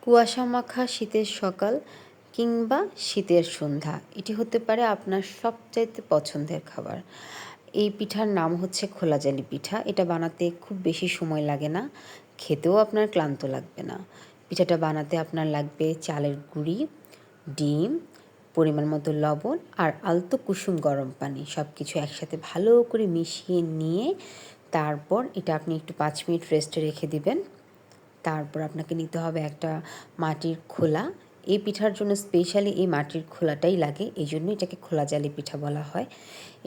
কুয়াশা মাখা শীতের সকাল কিংবা শীতের সন্ধ্যা, এটি হতে পারে আপনার সবচাইতে পছন্দের খাবার। এই পিঠার নাম হচ্ছে খোলাজালি পিঠা। এটা বানাতে খুব বেশি সময় লাগে না, খেতেও আপনার ক্লান্ত লাগবে না। পিঠাটা বানাতে আপনার লাগবে চালের গুঁড়ি, ডিম, পরিমাণ মতো লবণ আর আলতো কুসুম গরম পানি। সব কিছু একসাথে ভালো করে মিশিয়ে নিয়ে তারপর এটা আপনি একটু 5 মিনিট রেস্টে রেখে দিবেন। তারপর আপনাকে নিতে হবে একটা মাটির খোলা। এই পিঠার জন্য স্পেশালি এই মাটির খোলাটাই লাগে, এই জন্য এটাকে খোলা জালি পিঠা বলা হয়।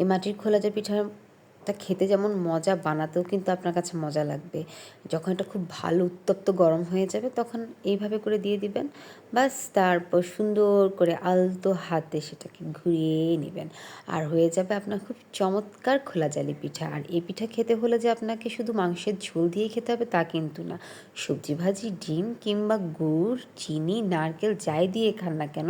এই মাটির খোলা জালি পিঠাটা খেতে যেমন মজা, বানাতেও কিন্তু আপনার কাছে মজা লাগবে। যখন এটা খুব ভালো উত্তপ্ত গরম হয়ে যাবে তখন এইভাবে করে দিয়ে দিবেন, বাস। তারপর সুন্দর করে আলতো হাতে সেটাকে ঘুরিয়ে নেবেন, আর হয়ে যাবে আপনার খুব চমৎকার খোলা জালি পিঠা। আর এই পিঠা খেতে হলে যে আপনাকে শুধু মাংসের ঝোল দিয়ে খেতে হবে তা কিন্তু না। সবজি ভাজি, ডিম কিংবা গুড়, চিনি, নারকেল যাই দিয়ে খান না কেন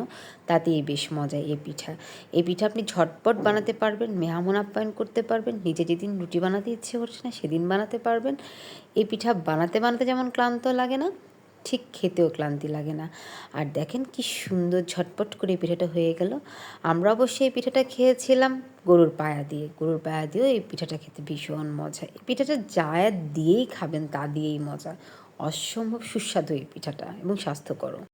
তাতেই বেশ মজা এই পিঠা। এই পিঠা আপনি ঝটপট বানাতে পারবেন, মেহমান আপ্যায়ন করতে পারবেন, নিজে যেদিন রুটি বানাতে ইচ্ছে করছে না সেদিন বানাতে পারবেন। এই পিঠা বানাতে বানাতে যেমন ক্লান্ত লাগে না, ঠিক খেতেও ক্লান্তি লাগে না। আর দেখেন কি সুন্দর ঝটপট করে এই পিঠাটা হয়ে গেল। আমরা অবশ্যই এই পিঠাটা খেয়েছিলাম গরুর পায়া দিয়ে। গরুর পায়া দিয়েও এই পিঠাটা খেতে ভীষণ মজা। এই পিঠাটা যা দিয়েই খাবেন তা দিয়েই মজা। অসম্ভব সুস্বাদু এই পিঠাটা এবং স্বাস্থ্যকরও।